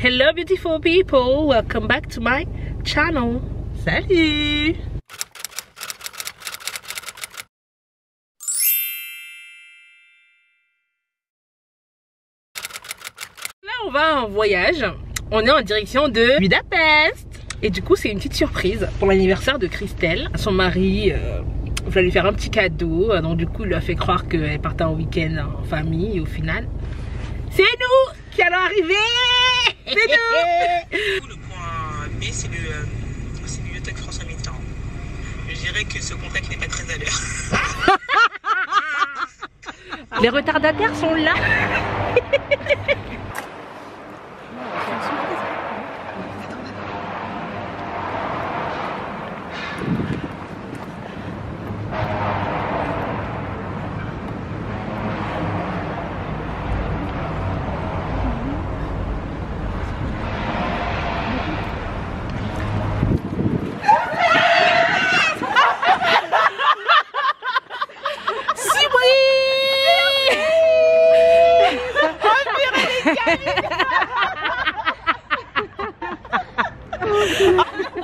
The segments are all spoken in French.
Hello beautiful people, welcome back to my channel. Salut. Là on va en voyage, on est en direction de Budapest. Et du coup c'est une petite surprise pour l'anniversaire de Christelle. Son mari voulait lui faire un petit cadeau, donc du coup il lui a fait croire qu'elle partait en week-end en famille et au final c'est nous qui allons arriver. C'est nous. Le point B, c'est le bibliothèque François Mitterrand. Je dirais que ce contact n'est pas très à l'heure. Les retardataires sont là.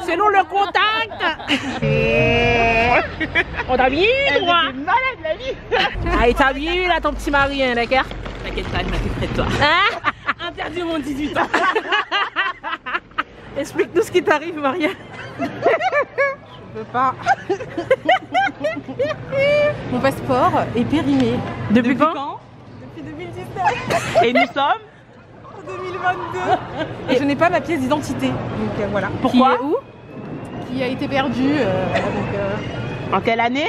Selon le contact, on t'a bien eu droit. Elle est malade la vie. Allez, t'as bien eu là ton petit mari, hein, d'accord? T'inquiète pas, je m'occupe près de toi. Hein? Interdit mon 18 ans. Explique-nous ce qui t'arrive, Marianne. Je peux pas. Mon passeport est périmé. Depuis quand? Depuis 2019. Et nous sommes 2022. Et je n'ai pas ma pièce d'identité. Donc voilà. Pourquoi? Qui est où? Qui a été perdue. En quelle année?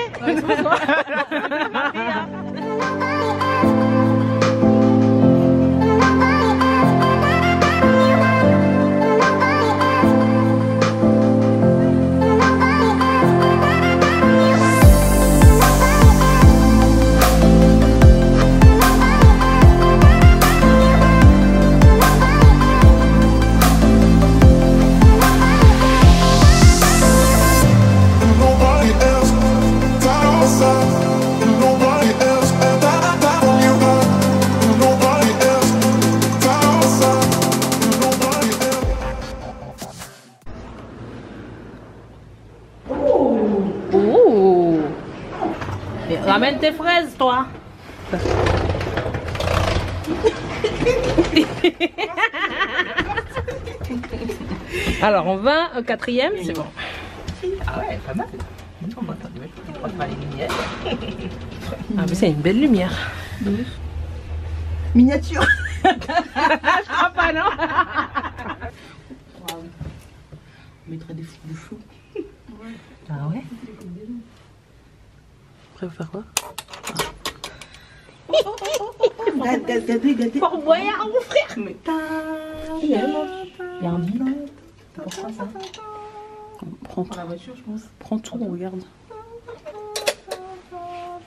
Ramène tes fraises, toi. Alors, on va au quatrième, c'est bon. Ah ouais, pas mal. Ah, mais c'est une belle lumière. Miniature. Je crois pas, non? On mettrait des flous. Ah ouais? Après, vous faire quoi? Regardez. Pour voyard, mon frère! Mais il y a un bide. Pourquoi ça? Prends Pour la voiture, je pense. Prends tout, on regarde.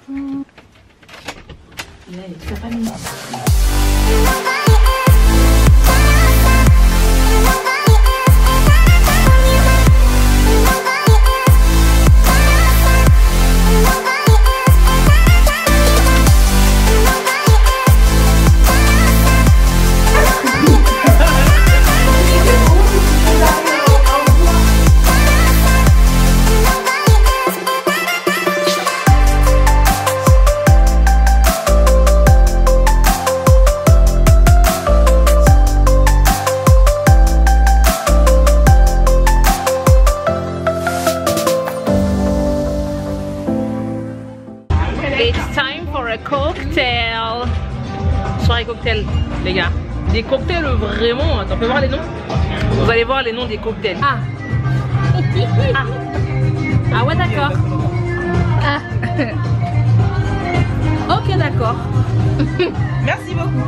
Là, il y a toute sa famille. Cocktail. Soirée cocktail, les gars. Des cocktails vraiment. Attends, on peut voir les noms? Vous allez voir les noms des cocktails. Ah. Ah ouais, d'accord. Ah. Ok, d'accord. Merci beaucoup.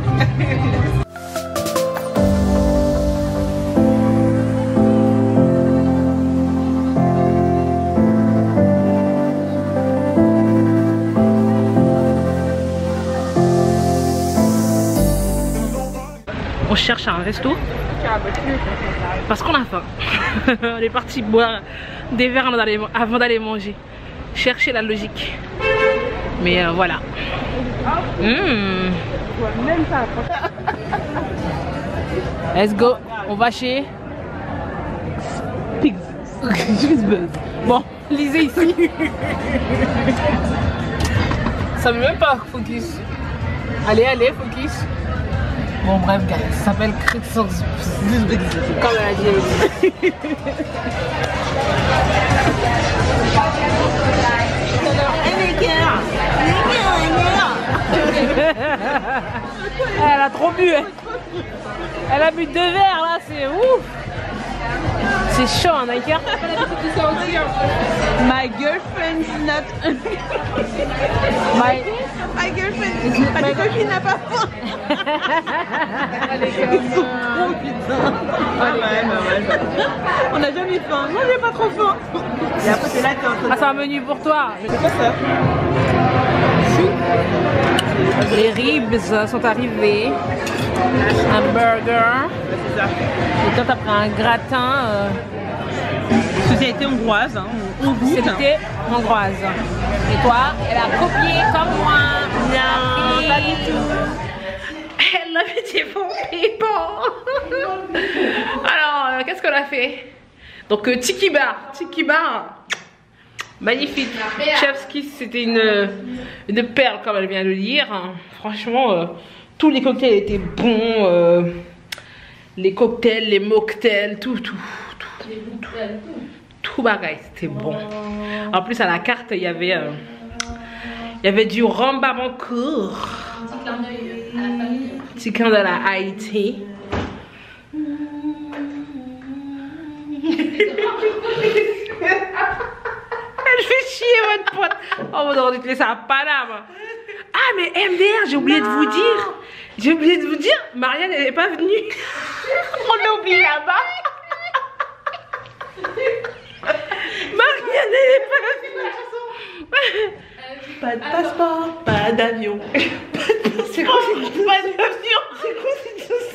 On cherche un resto parce qu'on a faim. On est parti boire des verres avant d'aller manger. Chercher la logique. Mais voilà. Let's go. On va chez Pigs. Bon, lisez ici. Ça veut même pas focus. Allez, allez, focus. Bon, bref, gars, ça s'appelle Christmas. Comme elle a dit aussi. Elle a trop bu. Elle a bu 2 verres là, c'est ouf. C'est chaud, hein, Naïka. My girlfriend is not. My girlfriend is not. Ma copine n'a pas faim. Ils sont trop putain. On n'a jamais faim. Moi j'ai pas trop faim. Et après c'est là que t'es en train de... Ah, c'est un menu pour toi. C'est quoi ça? Les ribs sont arrivés. Un burger. C'est ça. Et toi, t'as pris un gratin. Spécialité hongroise, hein. On goûte. Spécialité hongroise. Et toi, elle a copié comme moi. Non, pas du tout. Elle l'a fait des bons people. Alors, qu'est-ce qu'on a fait? Donc, Tiki Bar. Tiki Bar. Magnifique. Chef's Kiss, c'était une perle, comme elle vient de le dire. Franchement, tous les cocktails étaient bons. Les cocktails, les mocktails, tout bagaille, c'était bon. En plus, à la carte, il y avait du rhum Babancourt. Petit clin d'œil à la Haïti. Elle fait chier votre pote. Oh, vous aurez dû te laisser à Paname. Ah, mais MDR, j'ai oublié de vous dire. J'ai oublié de vous dire, Marianne, elle n'est pas venue. On l'a oublié là-bas. Marianne, elle n'est pas venue. Pas de passeport, pas d'avion. C'est quoi cette Pas d'avion. C'est quoi cette chose?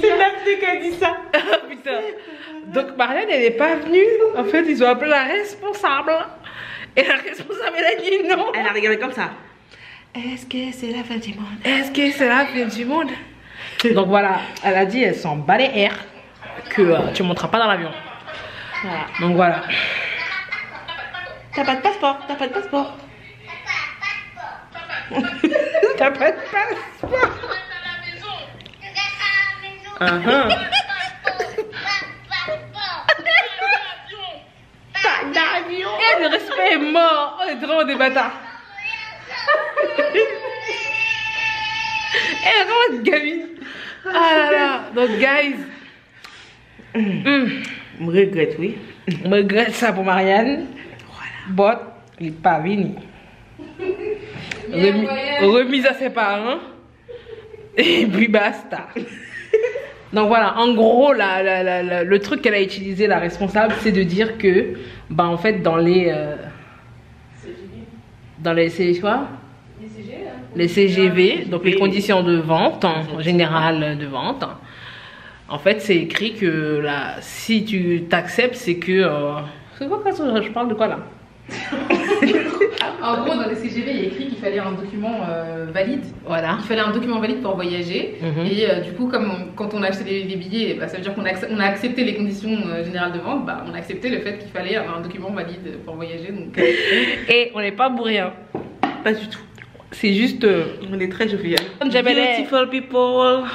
C'est Daphné qui a dit ça. Ah putain. Donc Marianne, elle n'est pas venue. En fait, ils ont appelé la responsable. Et la responsable, elle a dit non. Elle a regardé comme ça. Est-ce que c'est la fin du monde? Est-ce que c'est la fin du monde? Donc voilà, elle a dit, elle s'en bat les airs que tu ne monteras pas dans l'avion. Voilà. Donc voilà. T'as pas de passeport, t'as pas de passeport. T'as pas de passeport. Pas d'avion. Et le respect est mort. On est vraiment des bâtards. Elle est vraiment une gamine. Ah là là. Donc guys, Je regrette, oui. on regrette ça pour Marianne. Voilà. But il n'est pas venu. Remise à ses parents. Et puis basta. Donc voilà, en gros, le truc qu'elle a utilisé, la responsable, c'est de dire que, bah en fait, dans les quoi, les CGV, donc les conditions de vente, en général de vente, en fait, c'est écrit que là, si tu t'acceptes, c'est que... c'est quoi ça? Je parle de quoi là? En gros, dans les CGV, il y a écrit qu'il fallait un document valide. Voilà. Il fallait un document valide pour voyager. Et du coup, comme quand on a acheté les billets, bah, ça veut dire qu'on a accepté les conditions générales de vente. Bah, on a accepté le fait qu'il fallait avoir un document valide pour voyager. Donc, Et on n'est pas bourré, hein. Pas du tout. C'est juste... On est très jovial. Beautiful people.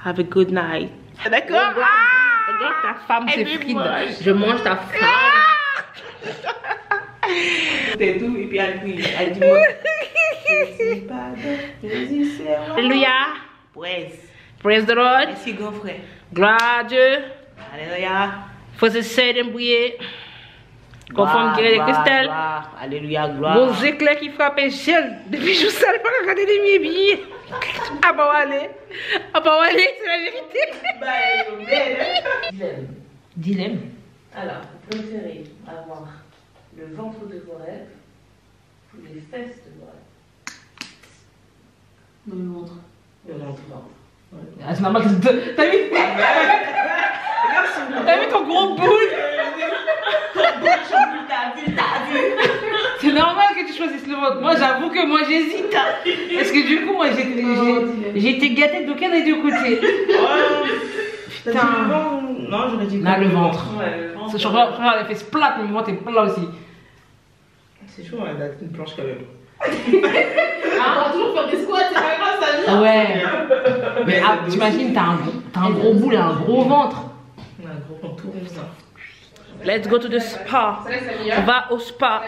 Have a good night. D'accord? Regarde ta femme, c'est Fride. Je mange ta femme. C'est tout, et puis elle dit moi. Alléluia. Praise the Lord. Merci, grand frère. Gloire à Dieu. Alléluia. Faisez ça d'embrouiller. Conforme Guerre de Christelle. Alléluia, gloire. Bon éclair qui frappe gel. Depuis je sais pas regarder les miens billets. Ah bah allez. Ah bah allez, c'est la vérité. Dilemme. Alors, vous préférez avoir le ventre de vos rêves ou les fesses de vos rêves? le ventre. Le ventre. Ah, c'est normal que t'as vu? T'as vu ton gros boule? C'est normal que tu choisissent le ventre. Moi, j'avoue que moi, j'hésite. Parce que du coup, moi, j'ai été gâtée d'aucun des deux côtés. Putain. Non, j'aurais dit Là, le ventre. Ouais, le ventre. Je regarde les fesses plates, mais mon ventre est plat aussi. C'est chaud, elle a une planche quand même. On va toujours faire des squats, c'est pas grave, ça vient. Ouais. Mais ah, t'imagines, t'as un gros boule et un gros ventre. On a un gros contour comme ça. Let's go to the spa. Ça laisse la On meilleure. va au spa.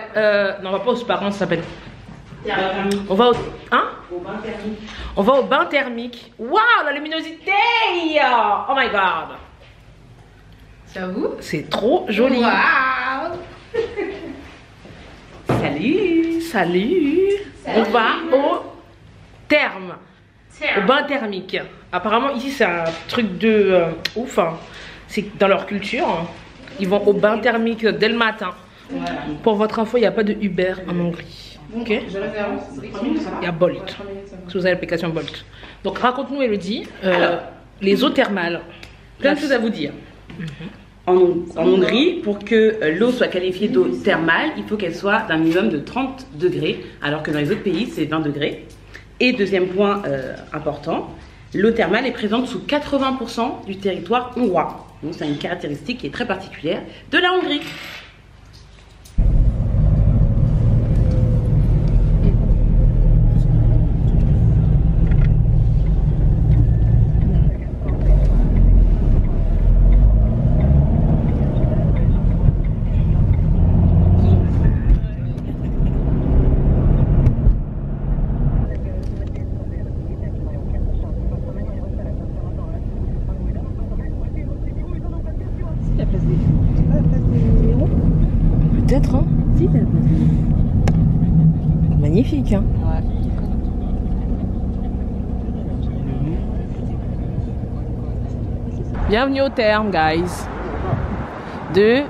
Non, on va pas au spa, comment ça s'appelle? On va au... Hein? Au bain thermique. On va au bain thermique. Waouh, la luminosité! Oh my god! J'avoue. C'est trop joli. Waouh. Salut! Salut! On va au therme. Au bain thermique. Apparemment, ici, c'est un truc de ouf. Hein. C'est dans leur culture. Hein. Ils vont au bain thermique dès le matin. Voilà. Pour votre info, il n'y a pas de Uber en Hongrie. Ok? Je réserve. Il y a Bolt. Si vous avez l'application Bolt. Donc, raconte-nous, Elodie, les eaux thermales. Plein de choses à vous dire. En Hongrie, pour que l'eau soit qualifiée d'eau thermale, il faut qu'elle soit d'un minimum de 30 degrés, alors que dans les autres pays, c'est 20 degrés. Et deuxième point important, l'eau thermale est présente sous 80% du territoire hongrois. Donc c'est une caractéristique qui est très particulière de la Hongrie. Peut-être, hein? Si, c'est la place. Magnifique, hein? Ouais. Bienvenue au terme, guys. De...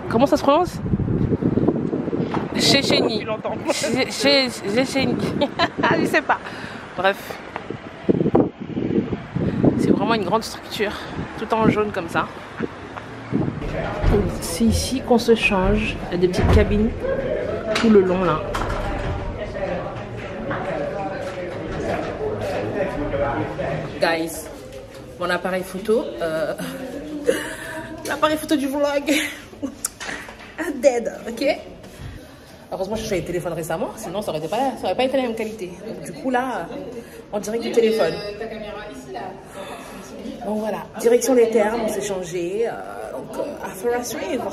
Comment ça se prononce? Chéchénie. Chéchénie. Je sais pas. Bref. C'est vraiment une grande structure. Tout en jaune comme ça. C'est ici qu'on se change. Il y a des petites cabines tout le long là. Guys, mon appareil photo. L'appareil photo du vlog. Dead, ok? Heureusement, je suis allée téléphone récemment, sinon ça aurait pas été la même qualité. Donc, du coup là, en direct du téléphone. Ta caméra ici là. Donc voilà, direction des termes, on s'est changé. Donc, affaire à suivre.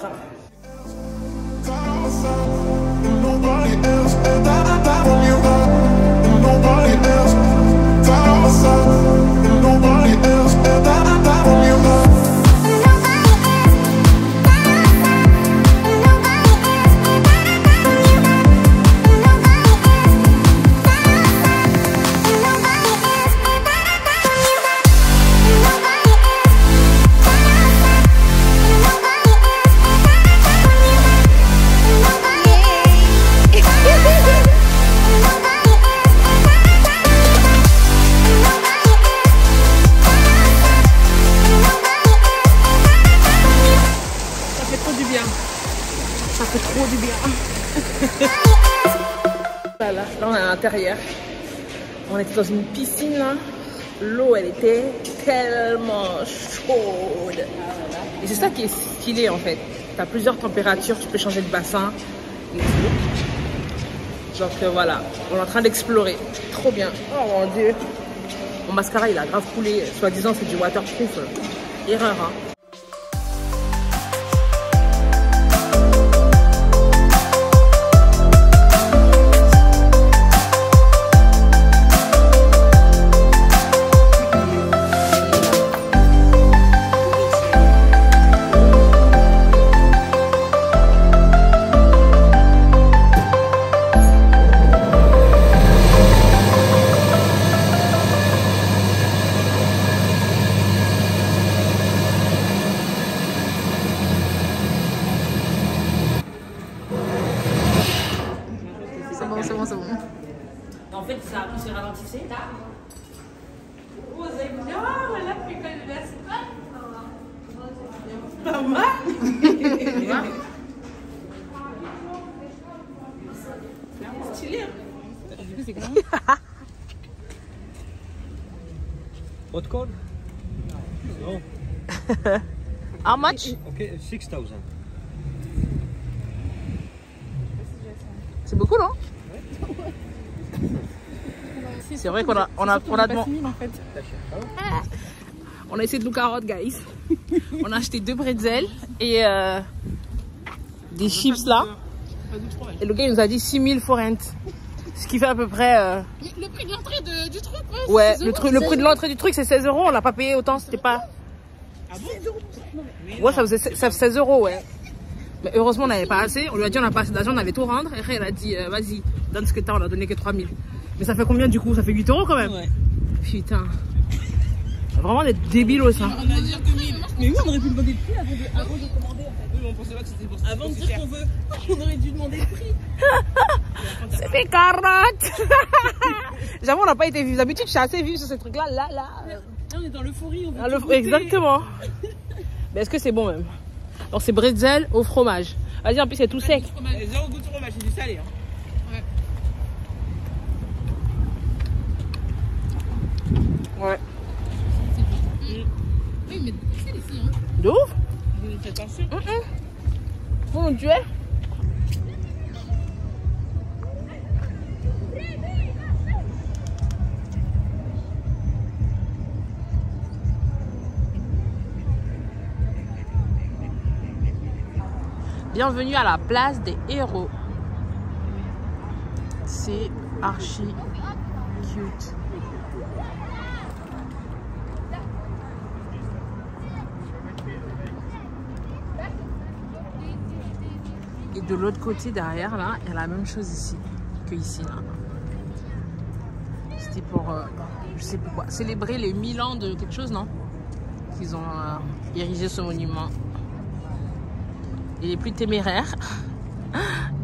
Ça fait trop du bien. Là, on est à l'intérieur. On était dans une piscine là. L'eau, elle était tellement chaude. Et c'est ça qui est stylé en fait. Tu as plusieurs températures, tu peux changer de bassin. Et tout. Donc voilà, on est en train d'explorer. Trop bien. Oh mon dieu. Mon mascara, il a grave coulé. Soi-disant, c'est du waterproof. Erreur, hein. C'est bon. En fait, ça se ralentissait. Stylé. How much? Okay, 6,000. C'est beaucoup, non? C'est vrai qu'on a demandé. En fait. On a essayé de look carotte, guys. On a acheté 2 bretzels et des chips là. Et le gars il nous a dit 6000 forint. Ce qui fait à peu près. Le prix de l'entrée du truc, ouais, le prix de l'entrée du truc c'est 16 €. On l'a pas payé autant, c'était pas. Ah bon? Ouais, ça faisait 16 €, ouais. Mais heureusement, on n'avait pas assez. On lui a dit on n'a pas assez d'argent, on allait tout rendre. Et après, elle a dit vas-y, donne ce que t'as, on a donné que 3000. Mais ça fait combien du coup? Ça fait 8 € quand même. Ouais. Putain. Vraiment des débiles ça. On a dit que 1000. Mais oui, on aurait pu demander le prix avant de commander en fait. Oui, mais on pensait pas que c'était pour ça. Avant de dire qu'on veut, on aurait dû demander le prix. C'est des carottes. J'avoue, on n'a pas été vifs. D'habitude, je suis assez vive sur ces trucs-là. Là. On est dans l'euphorie. Exactement. Mais est-ce que c'est bon même? Alors, c'est bretzel au fromage. Vas-y, en plus, c'est tout sec. Zéro goût de fromage, c'est du salé. Hein. Ouais. Oui, mais c'est ici, hein. De ouf? Faites attention. Mon Dieu. Bienvenue à la place des héros. C'est archi cute. Et de l'autre côté derrière là, il y a la même chose ici que ici là. C'était pour, je sais pourquoi, célébrer les 1000 ans de quelque chose, non? Qu'ils ont érigé ce monument. Et les plus téméraires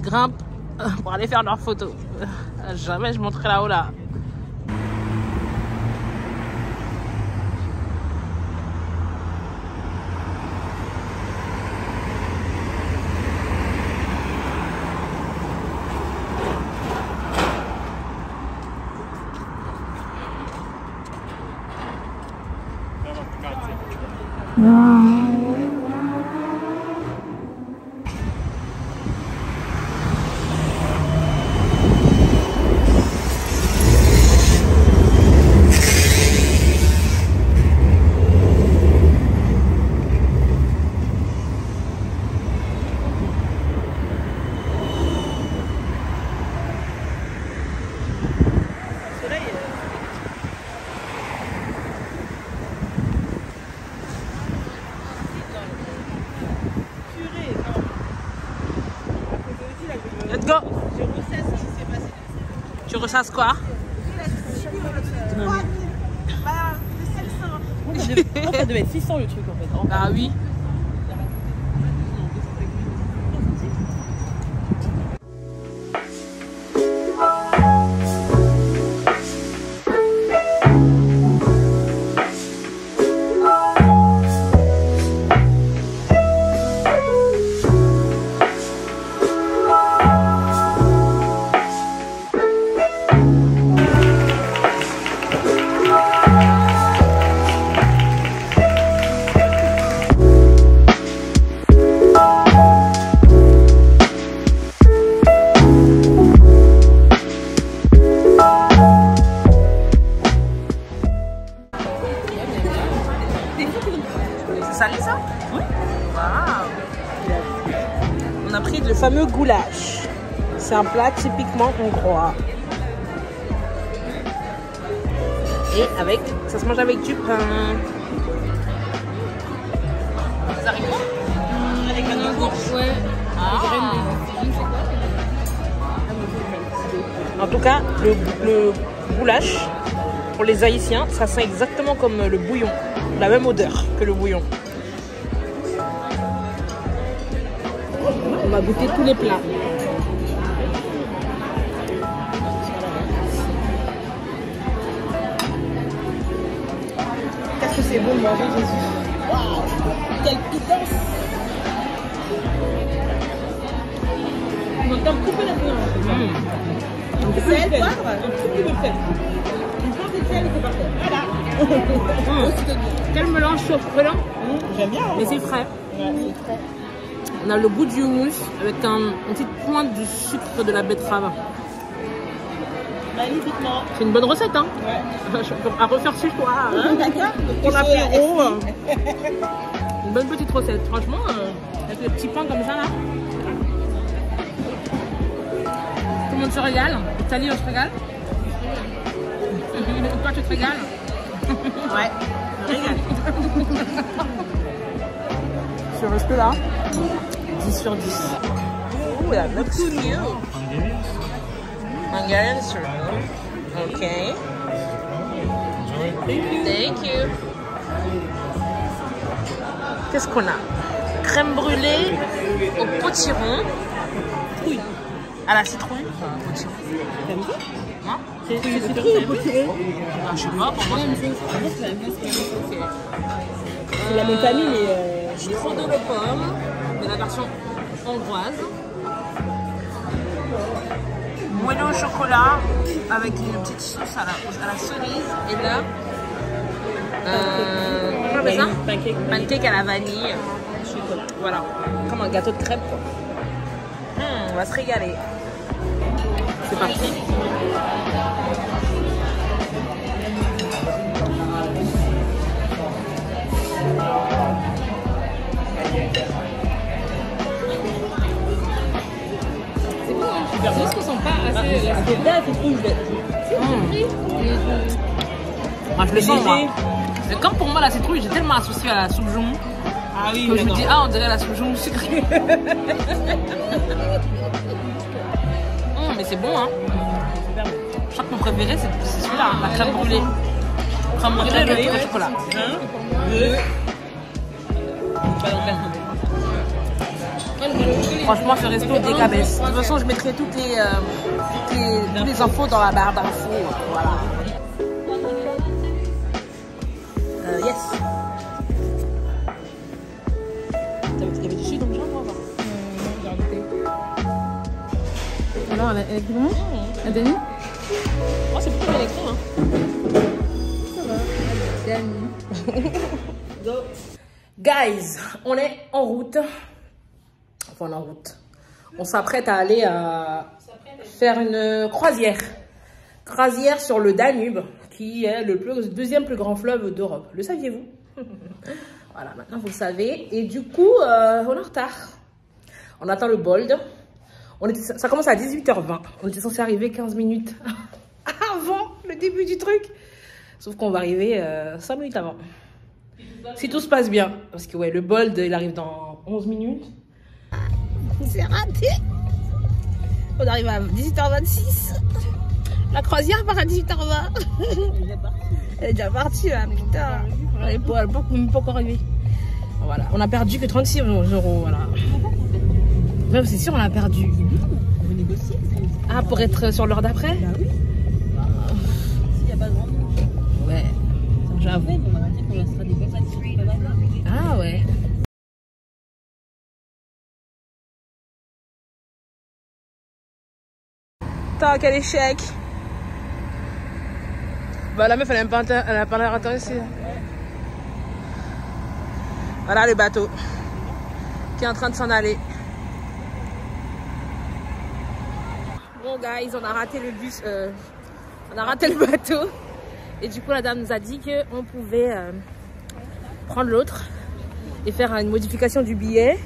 grimpent pour aller faire leurs photos. Jamais je monterai là-haut là. Let's go. Tu ressasses quoi? Ça devait être 600 le truc en fait. Ah oui. Salé ça? Oui. Wow. On a pris le fameux goulash. C'est un plat typiquement hongrois. Et avec, ça se mange avec du pain. Des haricots? Avec un courge. Ouais. Ah. En tout cas, le goulash, pour les Haïtiens, ça sent exactement comme le bouillon. La même odeur que le bouillon. On va goûter tous les plats. Qu'est-ce que c'est bon de manger, Jésus. Waouh, quelle pitance. On entend couper la viande. Sel, poivre, un tout petit peu de sel. Une pointe de sel et c'est parfait. Voilà. Quel mélange surprenant. J'aime bien. Mais c'est frais. Ouais, c'est frais. On a le goût du houmous avec une petite pointe du sucre de la betterave. Magnifiquement. C'est une bonne recette, hein. Ouais. À refaire chez toi. Hein. D'accord. Pour l'apéro. Une bonne petite recette. Franchement, avec les petits pains comme ça, là. Tout le monde se régale. Thalie, on se régale. Toi, tu te régales. Ouais. Régale. Je suis restée là. 10 sur 10. Ouh, la looks cute. Hungarian strudel. Ok. Thank you. Qu'est-ce qu'on a? Crème brûlée au potiron. Citrouille. À la citrouille. Potiron. T'aimes ça? Hein? C'est citrouille ou potiron? Ah, je sais pas, pour moi. C'est la même famille, mais. Strudel aux pommes, mais la version hongroise. Moelleux au chocolat avec une petite sauce à la cerise. Et là, comment on appelle ça? Pancake à la vanille. Chocolat. Voilà, comme un gâteau de crêpes. On va se régaler. C'est parti. Super bon. Est-ce qu'on sent pas assez C'est bien, c'est rouge. Moi je le sens moi. Mais comme pour moi la citrouille j'ai tellement associé à la soupe jaune Ah oui, que je me dis ah on dirait la soupe jaune sucrée. Mais c'est bon hein. Je crois que mon préféré c'est celui-là, la crème brûlée. Crème brûlée le truc au chocolat. Franchement ce resto dégabesse. De toute façon je mettrai toutes les infos dans la barre d'infos. Voilà. Yes. T'avais du jus dans le genre ou pas? Alors elle est comment? La Dani? Oh c'est plutôt bien écrit hein. Ça va. Dani. Go. Guys, on est en route. Enfin en route. On s'apprête à aller faire une croisière. Croisière sur le Danube, qui est le deuxième plus grand fleuve d'Europe. Le saviez-vous? Voilà, maintenant vous le savez. Et du coup, on est en retard. On attend le Bolt. Ça commence à 18h20. On était censé arriver 15 minutes avant le début du truc. Sauf qu'on va arriver 5 minutes avant. Si tout se passe bien. Parce que ouais, le Bolt, il arrive dans 11 minutes. C'est raté. On arrive à 18h26. La croisière part à 18h20. Elle est déjà partie là, putain. Elle n'est pas encore arrivée. Voilà, on a perdu que 36 €. Voilà. Même c'est sûr, on a perdu. Ah, pour être sur l'heure d'après? Bah oui. S'il n'y a pas grand monde. Ouais, j'avoue. Ah ouais. Putain, quel échec! Bah la meuf elle n'a pas l'air intéressée. Voilà le bateau qui est en train de s'en aller. Bon guys, on a raté le bus, on a raté le bateau. Et du coup la dame nous a dit qu'on pouvait prendre l'autre et faire une modification du billet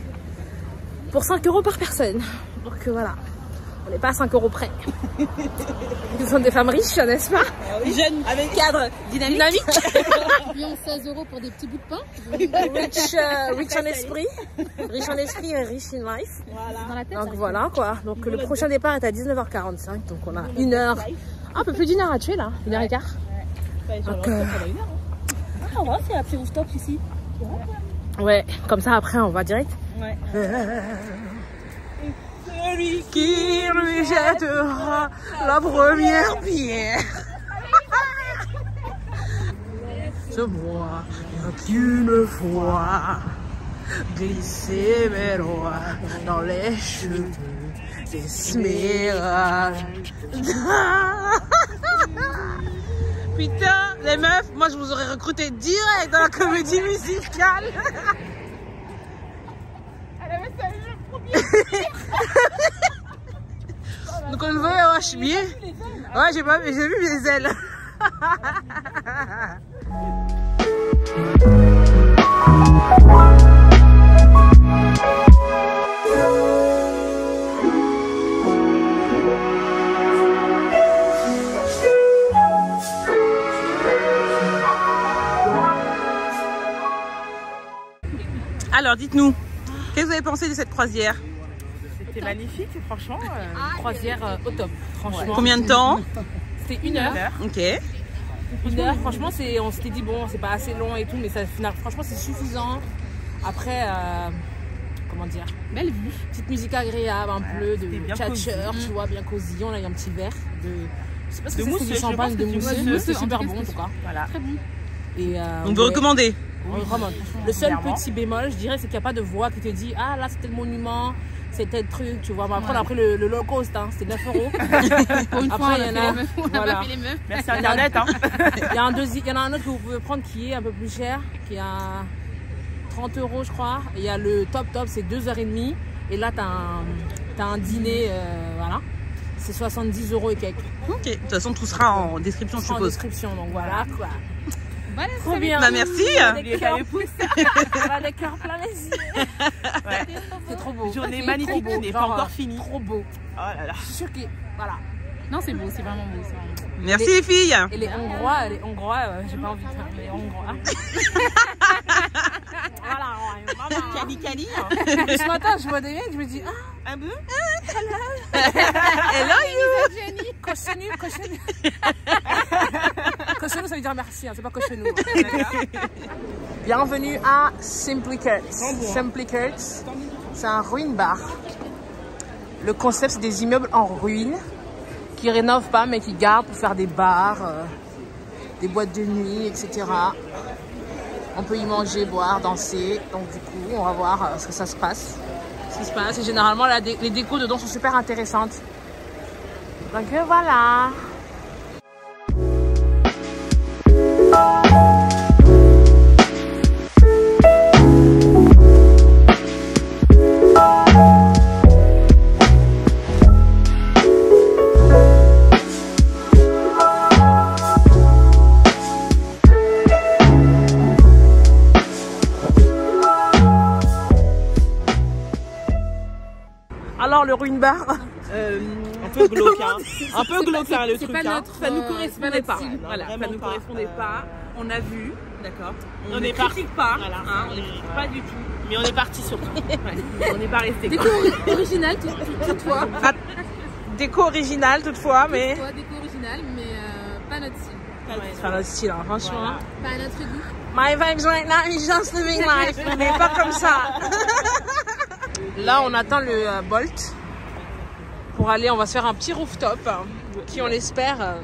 pour 5 € par personne. Donc voilà. On n'est pas à 5 € près. Nous sommes des femmes riches, n'est-ce pas? Jeunes, avec cadre dynamique. Payons 16 € pour des petits bouts de pain. Rich en esprit. Riche en esprit et rich in life. Voilà. Dans la tête, Donc voilà quoi. Donc le prochain départ est à 19h45. Donc on a une heure, un peu plus d'une heure à tuer là. 1h15. Donc, Ah, on va faire un petit rooftop ici. ouais, comme ça après on va direct. Ouais. Celui qui lui jettera la première pierre. C'est moi qui une fois glissé mes doigts dans les cheveux d'Esmeralda. Putain, les meufs, moi je vous aurais recruté direct dans la comédie musicale. Donc on le voit, je suis bien. Ouais, j'ai vu les ailes. Alors dites-nous, qu'est-ce que vous avez pensé de cette croisière? C'était magnifique, franchement. Croisière au top, franchement. Combien de temps? C'était 1 heure. Ok. 1 heure, franchement, on s'était dit, bon, c'est pas assez long et tout, mais ça, franchement, c'est suffisant. Après, comment dire, belle vue. Petite musique agréable, un peu de tchatcher, tu vois, bien cosy. On a eu un petit verre de. Je sais pas ce que c'est, du champagne de mousseux. C'est super bon en tout cas. Voilà. Très bon. Et, donc vous recommandez? On recommande. Le seul petit bémol, je dirais, c'est qu'il n'y a pas de voix qui te dit, ah là, c'était le monument. C'était le truc, tu vois. Mais après, on a pris le low cost, hein. C'était 9 €. Pour une fois, après, il y en a. On n'a pas fait les meufs. Merci Internet. Hein. Il y en a un autre que vous pouvez prendre qui est un peu plus cher, qui est à 30 € je crois. Et il y a le top, c'est 2 h 30. Et là, t'as un dîner, voilà. C'est 70 € et quelques. Ok, de toute façon, tout sera en description, je suppose. En description, donc voilà quoi. Voilà, trop bien. Bah merci. On a des cœurs plein les yeux. Ouais. C'est trop beau. Journée magnifique, qui n'est pas encore finie. Trop beau. Oh là là. Je suis choquée. Voilà. Non, c'est beau, c'est vraiment beau. Merci les filles. Et les Hongrois, j'ai pas envie de faire les Hongrois. Voilà. Cali. Ce matin, je vois des mecs, je me dis, Un peu. hello you. Cochenou. Cochenou, ça veut dire merci, hein, c'est pas cochenou. Bienvenue à Simply Curts. Simply Curts, c'est un ruin bar. Le concept, c'est des immeubles en ruine qui rénovent pas, mais qui gardent pour faire des bars, des boîtes de nuit, etc. On peut y manger, boire, danser. Donc du coup, on va voir ce que ça se passe. Et généralement, les décos dedans sont super intéressantes. Donc voilà. Alors le ruin bar, un peu glauque, hein. Un peu glauque le truc. Ça nous correspondait pas. Voilà, ça nous correspondait pas. On a vu, d'accord. On n'est parti pas. Voilà, hein, on n'est pas du tout. Mais on est parti surtout. On n'est pas resté. Déco originale toutefois. Déco originale toutefois, mais. Déco originale, mais pas notre style. C'est pas notre style, hein, franchement. Voilà. Pas notre goût. My vibes right now is just living life. On n'est pas comme ça. Là, on attend le Bolt pour aller. On va se faire un petit rooftop qui, on l'espère,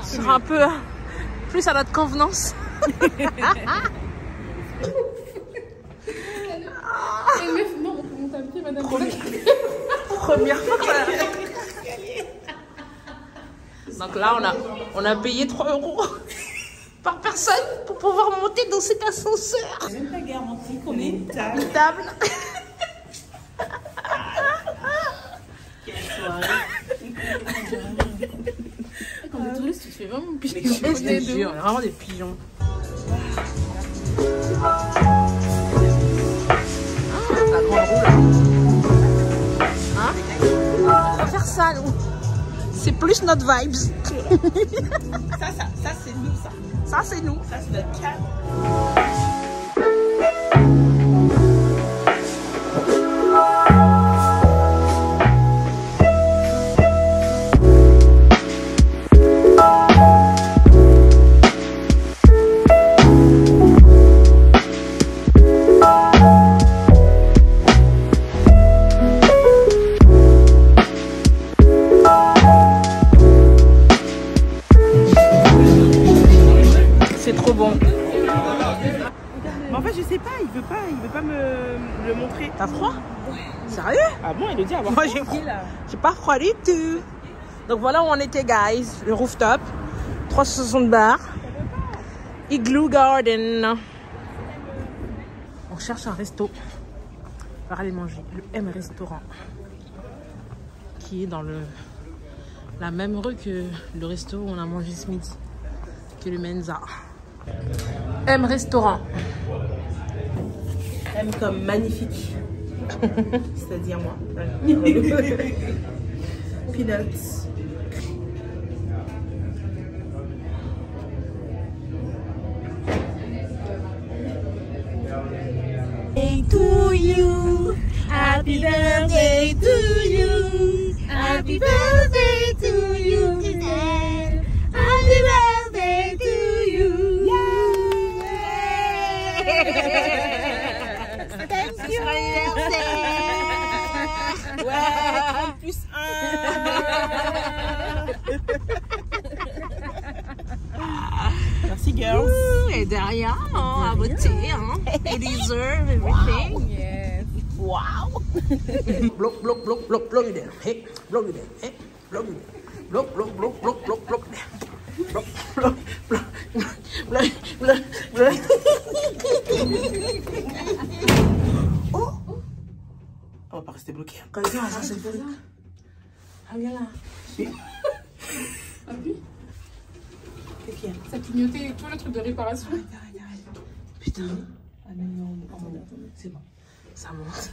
sera un peu plus à notre convenance. Première fois. Donc là, on a payé 3 € par personne pour pouvoir monter dans cet ascenseur. J'ai même pas garanti qu'on ait une table. Une table. Quand t'es touriste, tu te fais vraiment un pigeon. Je te jure, on a vraiment des pigeons. La grande roue là. Hein? On va faire ça, nous. C'est plus notre vibes. Ça c'est nous, ça. Ça, c'est nous. Ça, c'est notre cadre. C'est trop bon. Mais en fait, je sais pas, il veut pas me le montrer. T'as froid? Ouais. Sérieux? Ah bon, il le dit avoir Moi, froid. j'ai pas froid du tout. Donc voilà où on était, guys. Le rooftop. 360 bars. Igloo Garden. On cherche un resto pour aller manger. Le M Restaurant. Qui est dans la même rue que le resto où on a mangé ce midi. Que le Menza. M Restaurant. M comme magnifique. C'est-à-dire moi. Peanuts. To you, happy birthday to you, happy birthday to you, Christelle. Happy birthday to you. Yeah. Thank you. Ouais, plus 1. Merci, girls. Et derrière, à voter, hein. They deserve everything. Wow. Yes. Wow. Block, block, block, block, block it there. Hey, block it there. Hey, block it there. Block, block, block, block, block, block it there. Block, block, block, block, block, block. Oh. On va pas rester bloqué. Quand il vient, ça c'est le truc. Ah, viens là. Appuie. Qu'est-ce qu'il y a? Ça clignotait, tu vois le truc de réparation. Arrête. Putain. Ah non, c'est bon. Ça monte.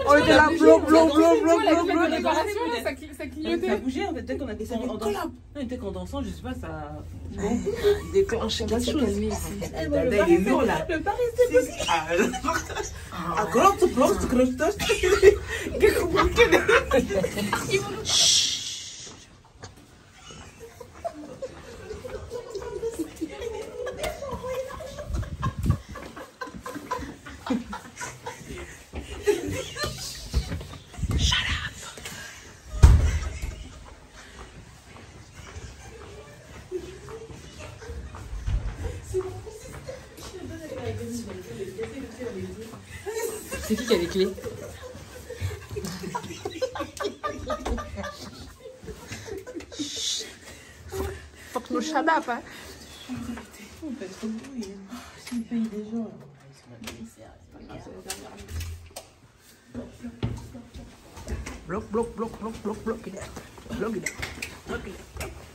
On était là, bloc, bloc, bloc, bloc, bloc, bloc. Réparation, ça clignotait. Ça bougeait en fait, dès qu'on a descendu en dansant. Dès qu'on dansant, je sais pas, ça. Bon, déclenché quelque chose. Il est lourd là. Le Paris, c'est possible. Ah, quand tu plonges, tu creuses. Qu'est-ce qu'on peut. C'est qui a les clés? Faut que nous shut up, hein. Bloc, bloc, bloc, bloc, bloc, bloc, il est. Bloc, il est. Bloc, il est.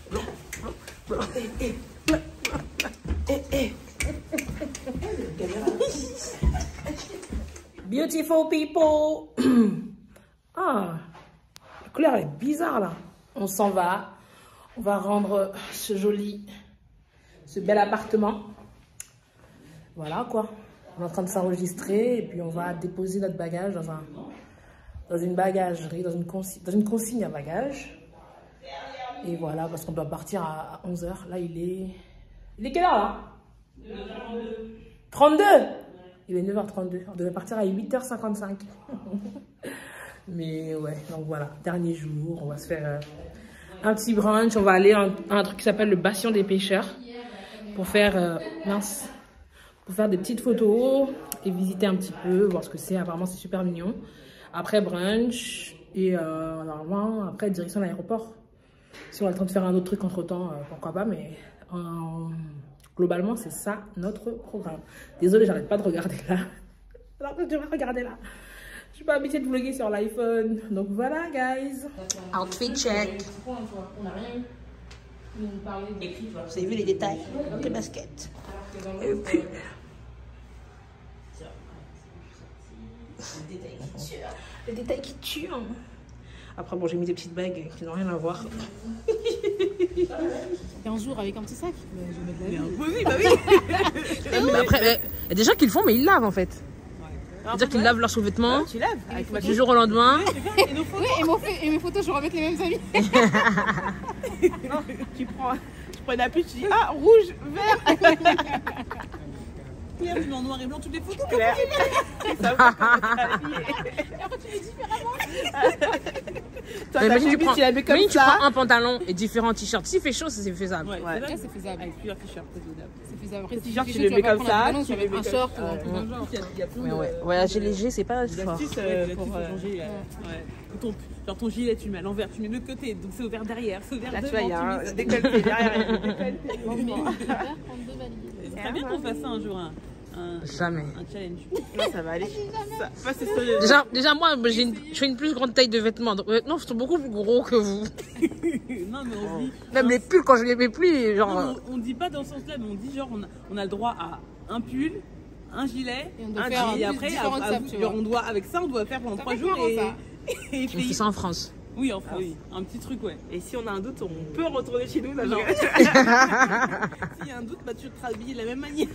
Bloc, bloc, bloc, bloc. Beautiful people. Ah, la couleur elle est bizarre là. On s'en va. On va rendre ce bel appartement. Voilà quoi. On est en train de s'enregistrer et puis on va déposer notre bagage dans une bagagerie, dans une consigne à bagages. Et voilà, parce qu'on doit partir à 11 h. Là, il est quelle heure là? 32. Il est 9h32. On devait partir à 8h55. Mais ouais, donc voilà, dernier jour. On va se faire un petit brunch. On va aller à un truc qui s'appelle le Bastion des Pêcheurs pour faire pour faire des petites photos et visiter un petit peu, voir ce que c'est. Apparemment, c'est super mignon. Après brunch et normalement, après direction l'aéroport. Si on a le temps de faire un autre truc entre temps, pourquoi pas, mais globalement, c'est ça notre programme. Désolée, j'arrête pas de regarder là. Alors que je devrais regarder là. Je suis pas habituée de vlogger sur l'iPhone. Donc voilà, guys. Outfit check. On a rien eu. Vous avez vu les détails? Les baskets. Et puis... Les détails qui tuent. Après, bon, j'ai mis des petites bagues qui n'ont rien à voir. 15 jours avec un petit sac. Oui, bah oui. Après, il y a des gens qui le font, mais ils lavent en fait. C'est-à-dire qu'ils lavent leurs sous-vêtements. Tu laves du jour au lendemain. Et mes photos, je remettre les mêmes amis. Tu prends une appui, tu dis ah, rouge, vert. Claire, tu mets en noir et blanc toutes les photos. Claire. Ça va, Et après, tu mets différemment. toi, Mais ta imagine, chemise, tu la mets comme imagine, tu ça. prends un pantalon et différents t-shirts. S'il fait chaud, c'est faisable. Ouais, Ouais. Là, c'est faisable. avec plusieurs t-shirts, c'est faisable. C'est faisable. Après, si t-shirt, tu tu le mets comme ça, tu tu vas le mettre mets un comme- short ou un truc dans le genre. Il y a plein Mais de- ouais, voyager léger, c'est pas fort. L'astuce pour changer. Genre ton gilet, tu mets à l'envers, tu mets de l'autre côté, donc c'est ouvert derrière, c'est ouvert Là, tu devant. vois, il y a un mets ça. décolleté derrière. il y a un décolleté. C'est très bien qu'on fasse ça un jour, Jamais. un challenge. Non, ça va aller. Ça, c'est sérieux. Déjà moi, je fais une plus grande taille de vêtements. Donc, non, je suis beaucoup plus gros que vous. Non, mais on se dit. Même les pulls, quand je les mets plus, genre. Non, mais on dit pas dans ce sens-là, mais on dit genre on a le droit à un pull, un gilet, Et on doit un faire jean, et un après plus différent de ça, tu genre, vois. on doit avec ça on doit faire pendant Ça 3 fait jours comment, et, ça et On fait ça en France. oui, enfin oui, un petit truc ouais. Et si on a un doute, on peut retourner chez nous. Là, Non. je- S'il y a un doute, bah tu te rhabilles de la même manière.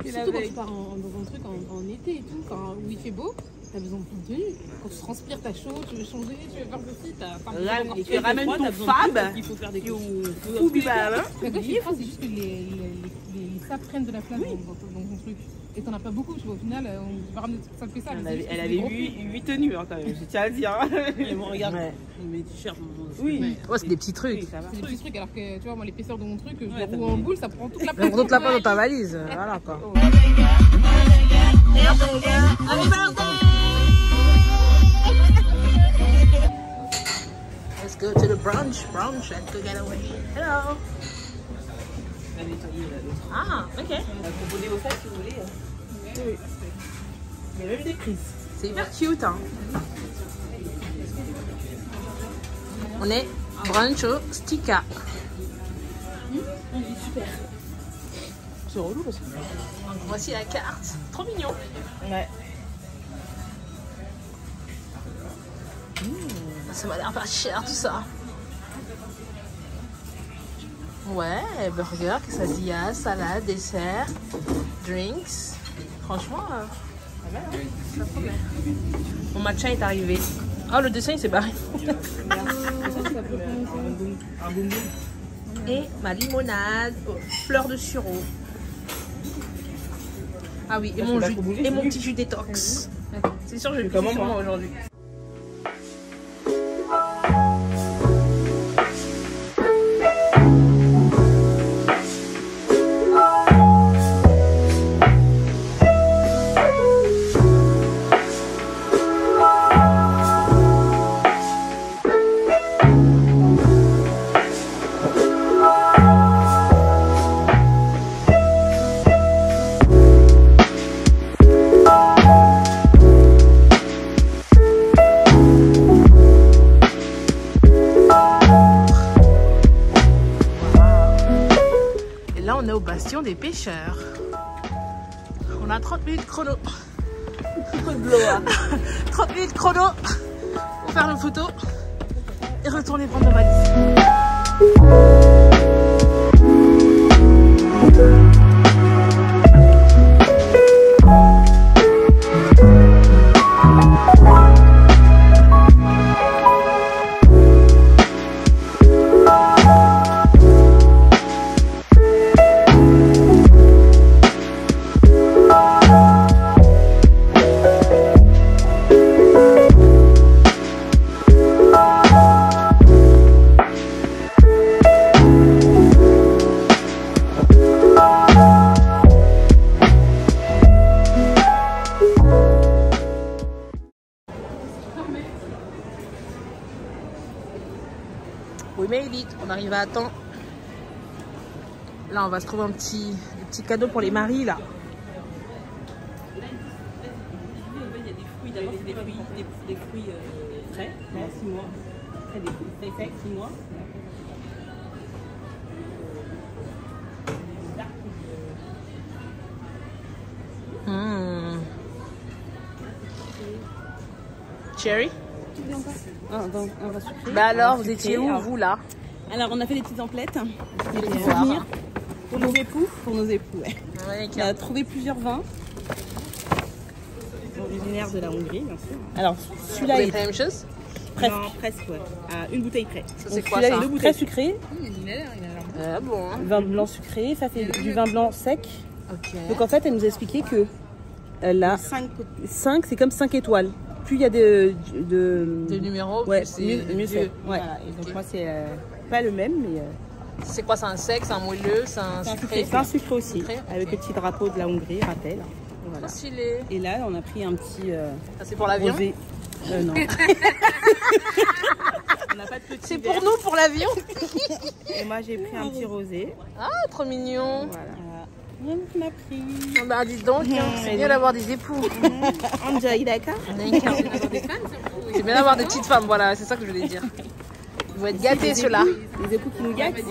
Surtout quand tu pars dans un truc en été et tout, où il fait beau, t'as besoin de plus de tenue. Quand tu transpires, t'as chaud, tu veux changer, tu veux faire ceci, t'as Et tu ramènes ton fab. Il faut faire des You courses. fou bibal, hein. Mais quoi, je crois, c'est juste que les sapes prennent de la place dans ton truc. Et t'en as pas beaucoup, tu vois, au final, on va ramener ça fait ça. Elle avait 8 tenues hein, quand même, je tiens à le dire. hein. Mais bon, regarde, Ouais. mes t-shirts. Oui. Ouais, c'est des petits trucs. Oui, ça va. C'est des petits trucs, alors que tu vois, moi, l'épaisseur de mon truc, je Ouais, le roule en boule, ça prend toute la place. Donc, d'autres la pas dans ta valise. Voilà quoi. Let's go to the brunch and to get away. Hello. La nettoyer l'autre. Ah, ok. On va proposer au fait si vous voulez. Oui. Il y a même des prises. C'est hyper cute, hein. On est brunch au Stika. Super. C'est relou parce que. Donc voici la carte. Trop mignon. Ouais. Ça m'a l'air pas cher tout ça. Ouais, burger, quesadilla, salade, dessert, drinks. Franchement, ça promet. Mon matcha est arrivé. Oh, le dessin il s'est barré. Et ma limonade aux fleurs de sureau. Ah oui, et mon jus, et mon petit jus détox. C'est sûr, je vais Comment comment moi aujourd'hui. Au bastion des pêcheurs. On a 30 minutes chrono. 30 minutes chrono pour faire une photo et retourner prendre ma valise. We made it, on arrive à temps. Là, on va se trouver des petits cadeaux pour les maris là. Il y a des fruits, d'abord c'est des fruits frais, 6 mois. Après des fruits secs, 6 mois. Cherry. On va sucrer. Bah alors, vous étiez où vous là? Alors on a fait des petites emplettes, des petits voir. souvenirs pour nos époux. Pour nos époux, ouais. Ouais, On a trouvé plusieurs vins. Originaires de la Hongrie, bien sûr. Alors celui-là est la même chose? presque. Non, presque, ouais. À une bouteille près. Ça, c'est Donc, quoi, celui-là ça? est très sucré. Ah bon. Vin blanc sucré. Ça c'est du vin blanc sec. Ok. Donc en fait, elle nous a expliqué que là, 5 c'est comme 5 étoiles. Plus il y a de numéros, ouais, plus mieux c'est. Ouais. Voilà. Et donc moi, c'est pas le même, mais... C'est quoi, c'est un sec, c'est un moelleux, c'est un sucré? C'est un sucré aussi, sucré, avec le petit drapeau de la Hongrie, rappel. Voilà. Trop stylé. Et là, on a pris un petit c'est pour l'avion? rosé. Non. On n'a pas de petit C'est verre. pour nous, pour l'avion. Et moi, j'ai pris un petit rosé. Ah, trop mignon. Voilà. Rien que m'a pris. Oh, bah dis donc, c'est bien d'avoir des époux. Enjoy, d'accord. C'est bien d'avoir des petites femmes, voilà, c'est ça que je voulais dire. Ils vont être gâtés ceux-là. Les époux qui nous gâtent.